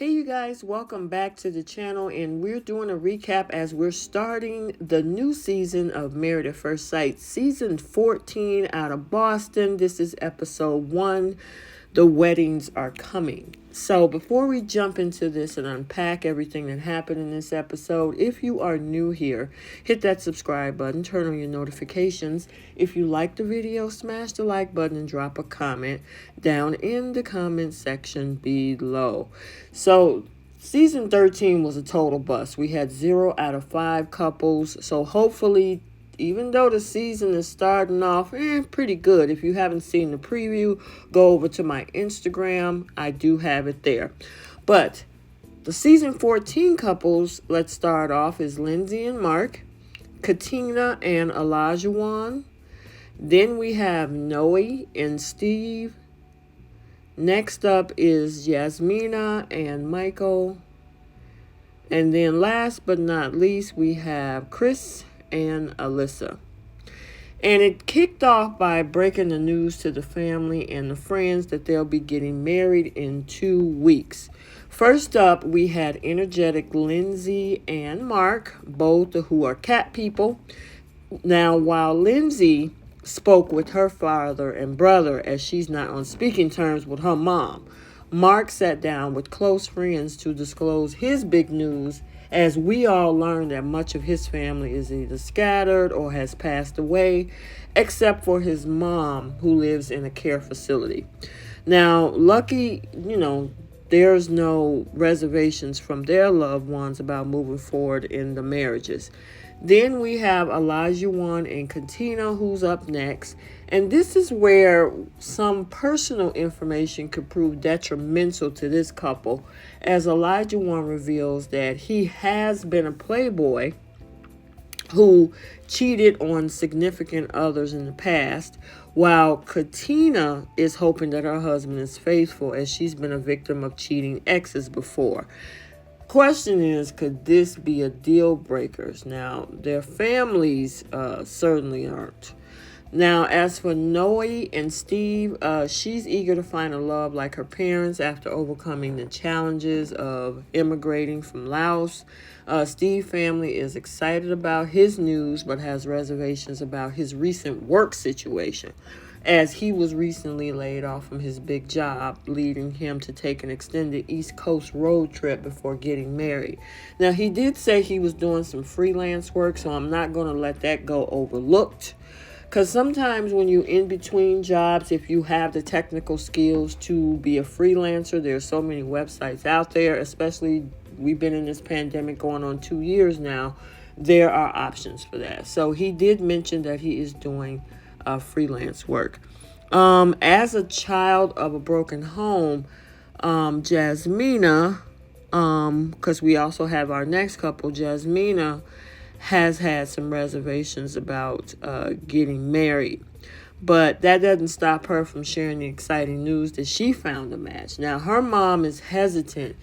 Hey you guys, welcome back to the channel, and we're doing a recap as we're starting the new season of Married at First Sight, season 14 out of Boston. This is episode 1. The weddings are coming. So before we jump into this and unpack everything that happened in this episode, if you are new here, hit that subscribe button, turn on your notifications. If you like the video, smash the like button and drop a comment down in the comment section below. So season 13 was a total bust. We had 0 out of 5 couples. So hopefully, even though the season is starting off pretty good, if you haven't seen the preview, go over to my Instagram. I do have it there. But the season 14 couples, let's start off, is Lindsey and Mark, Katina and Olajuwon. Then we have Noe and Steve. Next up is JASMINA and Michael. And then last but not least, we have Chris and ALYSSA. And it kicked off by breaking the news to the family and the friends that they'll be getting married in 2 weeks. First up, we had energetic Lindsey and Mark, both who are cat people. Now, while Lindsey spoke with her father and brother, as she's not on speaking terms with her mom, Mark sat down with close friends to disclose his big news, as we all learned that much of his family is either scattered or has passed away, except for his mom, who lives in a care facility. Now, lucky, there's no reservations from their loved ones about moving forward in the marriages. Then we have Olajuwon and Katina, who's up next. And this is where some personal information could prove detrimental to this couple, as Olajuwon reveals that he has been a playboy who cheated on significant others in the past, while Katina is hoping that her husband is faithful, as she's been a victim of cheating exes before. Question is, could this be a deal breaker? Now, their families certainly aren't. Now, as for Noe and Steve, she's eager to find a love like her parents after overcoming the challenges of immigrating from Laos. Steve's family is excited about his news, but has reservations about his recent work situation, as he was recently laid off from his big job, leading him to take an extended East Coast road trip before getting married. Now, he did say he was doing some freelance work, so I'm not going to let that go overlooked. Because sometimes when you're in between jobs, if you have the technical skills to be a freelancer, there's so many websites out there, especially we've been in this pandemic going on 2 years now. There are options for that. So he did mention that he is doing freelance work. As a child of a broken home, JASMINA, because we also have our next couple, JASMINA, has had some reservations about getting married. But that doesn't stop her from sharing the exciting news that she found a match. Now, her mom is hesitant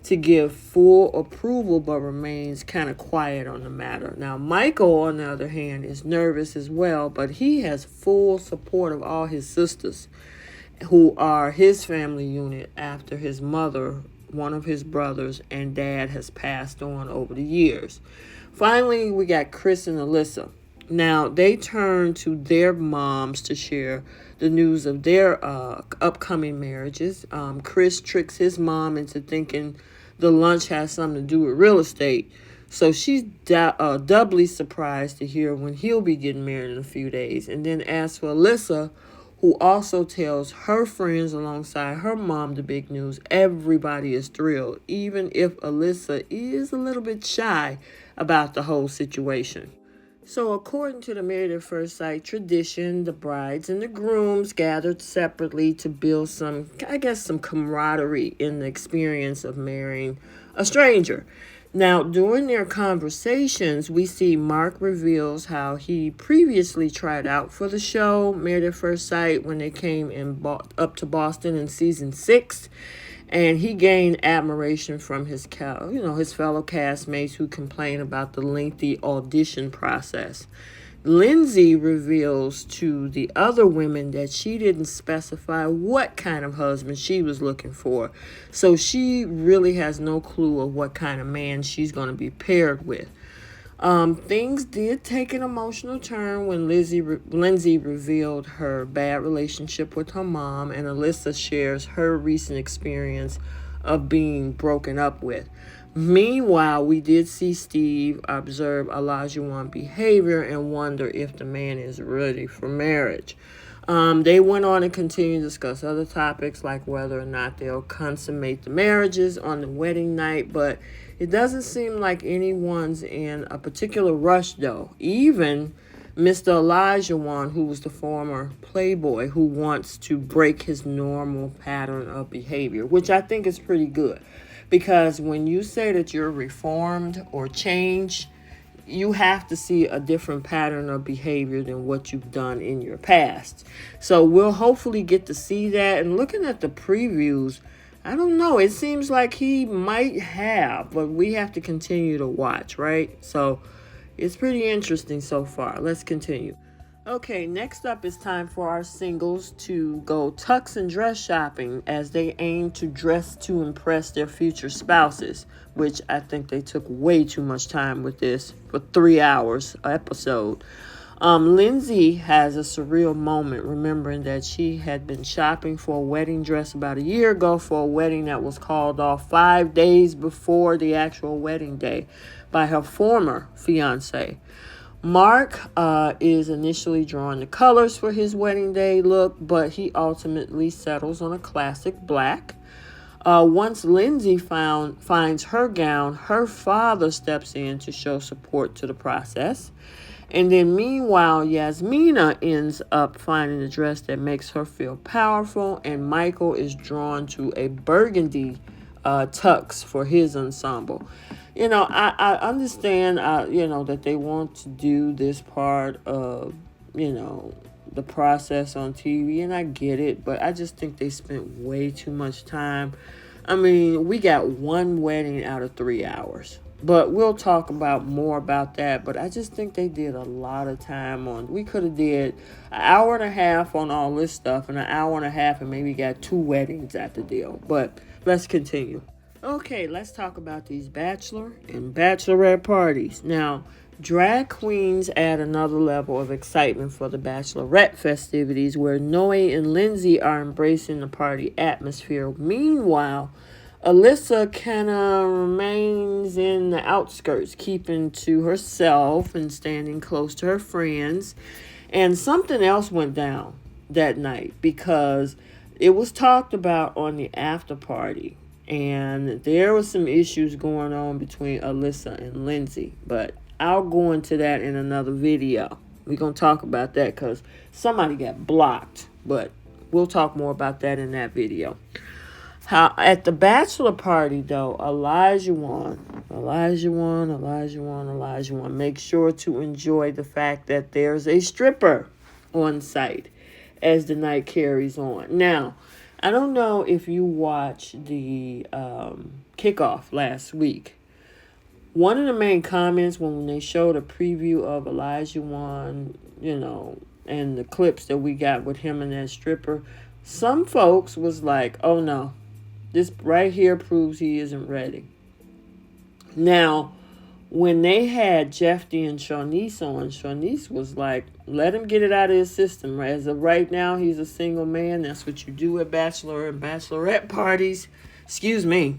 to give full approval, but remains kind of quiet on the matter. Now, Michael, on the other hand, is nervous as well, but he has full support of all his sisters, who are his family unit after his mother, one of his brothers, and dad has passed on over the years. Finally, we got Chris and ALYSSA. Now, they turn to their moms to share the news of their upcoming marriages. Chris tricks his mom into thinking the lunch has something to do with real estate. So she's doubly surprised to hear when he'll be getting married in a few days. And then as for ALYSSA, who also tells her friends alongside her mom the big news, everybody is thrilled, even if ALYSSA is a little bit shy about the whole situation. So according to the Married at First Sight tradition, the brides and the grooms gathered separately to build some camaraderie in the experience of marrying a stranger. Now, during their conversations, we see Mark reveals how he previously tried out for the show Married at First Sight when they came up to Boston in season 6. And he gained admiration from his fellow castmates who complain about the lengthy audition process. Lindsey reveals to the other women that she didn't specify what kind of husband she was looking for. So she really has no clue of what kind of man she's going to be paired with. Things did take an emotional turn when Lindsey revealed her bad relationship with her mom, and ALYSSA shares her recent experience of being broken up with. Meanwhile, we did see Steve observe Olajuwon's behavior and wonder if the man is ready for marriage. They went on and continued to discuss other topics like whether or not they'll consummate the marriages on the wedding night, but it doesn't seem like anyone's in a particular rush though. Even Mr. Olajuwon, who was the former playboy, who wants to break his normal pattern of behavior, which I think is pretty good. Because when you say that you're reformed or changed, you have to see a different pattern of behavior than what you've done in your past. So we'll hopefully get to see that. And looking at the previews, I don't know. It seems like he might have, but we have to continue to watch, right? So it's pretty interesting so far. Let's continue. Okay, next up, it's time for our singles to go tux and dress shopping as they aim to dress to impress their future spouses, which I think they took way too much time with this for 3 hours episode. Lindsey has a surreal moment remembering that she had been shopping for a wedding dress about a year ago for a wedding that was called off 5 days before the actual wedding day by her former fiance. Mark is initially drawing the colors for his wedding day look, but he ultimately settles on a classic black. Once Lindsey finds her gown, her father steps in to show support to the process. And then meanwhile, JASMINA ends up finding a dress that makes her feel powerful, and Michael is drawn to a burgundy tux for his ensemble. I understand, that they want to do this part of, the process on TV, and I get it, but I just think they spent way too much time. I mean, we got one wedding out of 3 hours, but we'll talk more about that. But I just think they did a lot of time we could have did an hour and a half on all this stuff and an hour and a half and maybe got 2 weddings at the deal. But let's continue. Okay, let's talk about these bachelor and bachelorette parties. Now, drag queens add another level of excitement for the bachelorette festivities where Noe and Lindsey are embracing the party atmosphere. Meanwhile, ALYSSA kind of remains in the outskirts, keeping to herself and standing close to her friends. And something else went down that night because it was talked about on the after party. And there were some issues going on between ALYSSA and Lindsey. But I'll go into that in another video. We're going to talk about that because somebody got blocked. But we'll talk more about that in that video. At the bachelor party, though, Olajuwon, make sure to enjoy the fact that there's a stripper on site as the night carries on. Now, I don't know if you watched the kickoff last week. One of the main comments when they showed a preview of Olajuwon, and the clips that we got with him and that stripper, some folks was like, oh no, this right here proves he isn't ready. Now, when they had Jeffy and Shawnice on, Shawnice was like, let him get it out of his system. Right? As of right now, he's a single man. That's what you do at bachelor and bachelorette parties. Excuse me.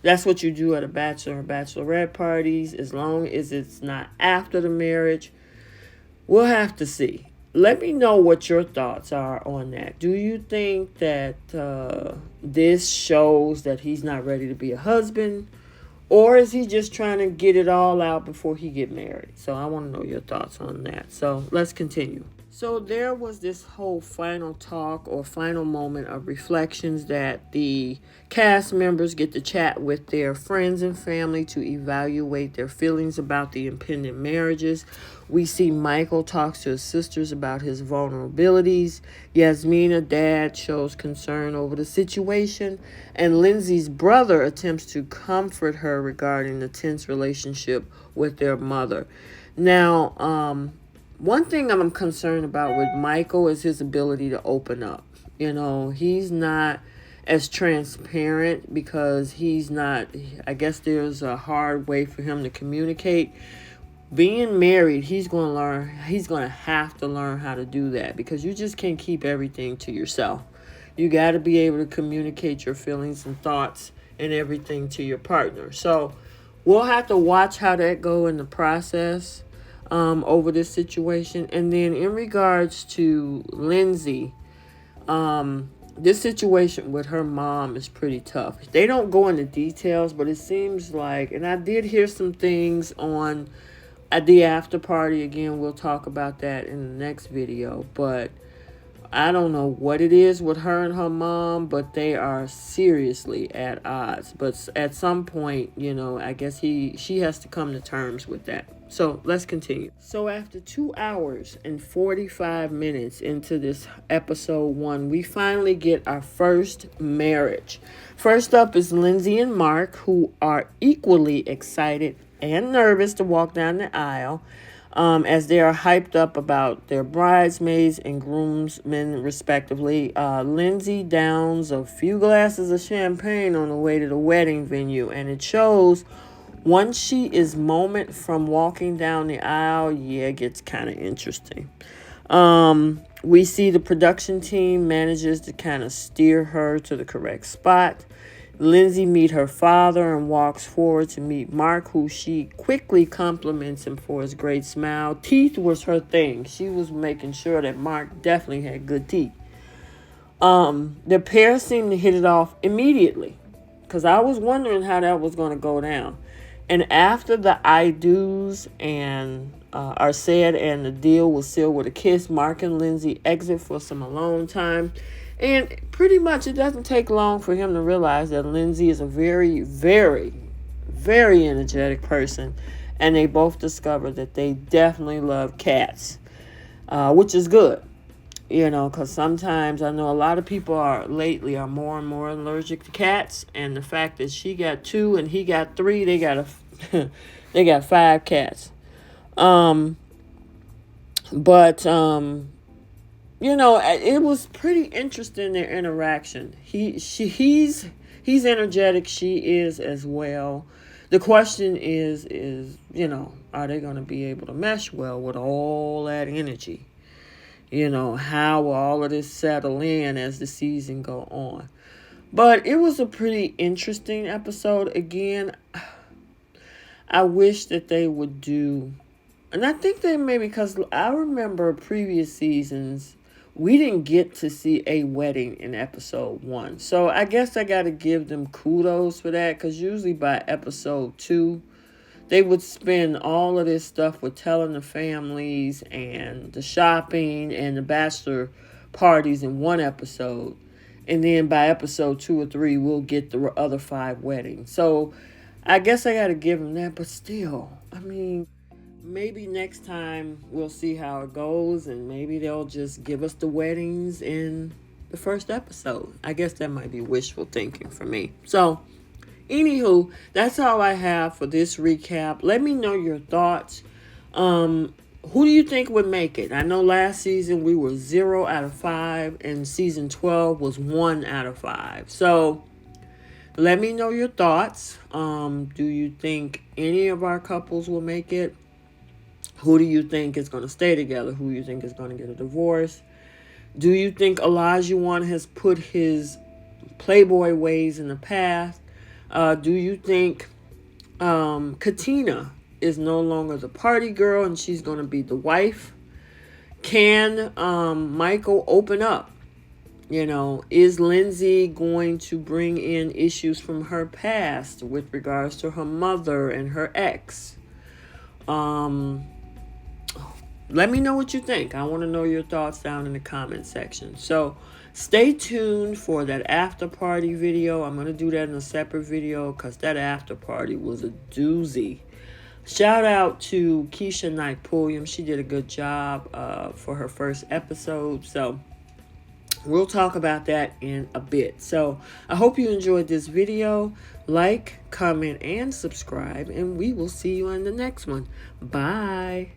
That's what you do at a bachelor and bachelorette parties, as long as it's not after the marriage. We'll have to see. Let me know what your thoughts are on that. Do you think that this shows that he's not ready to be a husband? Or is he just trying to get it all out before he get married? So I want to know your thoughts on that. So let's continue. So there was this whole final talk or final moment of reflections that the cast members get to chat with their friends and family to evaluate their feelings about the impending marriages. We see Michael talks to his sisters about his vulnerabilities. JASMINA, dad, shows concern over the situation. And Lindsey's brother attempts to comfort her regarding the tense relationship with their mother. Now, one thing I'm concerned about with Michael is his ability to open up. He's not as transparent because he's not, I guess there's a hard way for him to communicate. Being married, he's going to have to learn how to do that, because you just can't keep everything to yourself. You got to be able to communicate your feelings and thoughts and everything to your partner. So we'll have to watch how that go in the process over this situation. And then in regards to Lindsey, this situation with her mom is pretty tough. They don't go into details, but it seems like, and I did hear some things on at the after party. Again, we'll talk about that in the next video, but I don't know what it is with her and her mom, but they are seriously at odds. But at some point, I guess she has to come to terms with that. So let's continue. So after 2 hours and 45 minutes into this episode 1, we finally get our first marriage. First up is Lindsey and Mark, who are equally excited and nervous to walk down the aisle, as they are hyped up about their bridesmaids and groomsmen, respectively. Lindsey downs a few glasses of champagne on the way to the wedding venue, and it shows once she is moment from walking down the aisle, it gets kind of interesting. We see the production team manages to kind of steer her to the correct spot. Lindsey meets her father and walks forward to meet Mark, who she quickly compliments him for his great smile. Teeth was her thing. She was making sure that Mark definitely had good teeth. The pair seemed to hit it off immediately, because I was wondering how that was going to go down. And after the I do's and are said and the deal was sealed with a kiss, Mark and Lindsey exit for some alone time. And pretty much it doesn't take long for him to realize that Lindsey is a very, very, very energetic person. And they both discover that they definitely love cats, which is good. Because sometimes I know a lot of people are more and more allergic to cats. And the fact that she got 2 and he got 3, they got they got 5 cats. It was pretty interesting, their interaction. He's energetic. She is as well. The question is, are they going to be able to mesh well with all that energy? How will all of this settle in as the season go on? But it was a pretty interesting episode. Again, I wish that they would do, and I think they may, because I remember previous seasons, we didn't get to see a wedding in episode 1. So I guess I got to give them kudos for that, because usually by episode 2, they would spend all of this stuff with telling the families and the shopping and the bachelor parties in one episode. And then by episode 2 or 3, we'll get the other 5 weddings. So I guess I got to give them that. But still, maybe next time we'll see how it goes. And maybe they'll just give us the weddings in the first episode. I guess that might be wishful thinking for me. So anywho, that's all I have for this recap. Let me know your thoughts. Who do you think would make it? I know last season we were 0 out of 5, and season 12 was 1 out of 5. So let me know your thoughts. Do you think any of our couples will make it? Who do you think is going to stay together? Who do you think is going to get a divorce? Do you think Olajuwon has put his playboy ways in the past? Do you think Katina is no longer the party girl and she's going to be the wife? Can Michael open up? Is Lindsey going to bring in issues from her past with regards to her mother and her ex? Let me know what you think. I want to know your thoughts down in the comment section. So stay tuned for that after party video. I'm going to do that in a separate video because that after party was a doozy. Shout out to Keisha Knight Pulliam. She did a good job for her first episode. So We'll talk about that in a bit. So I hope you enjoyed this video. Like, comment, and subscribe, and we will see you on the next one. Bye.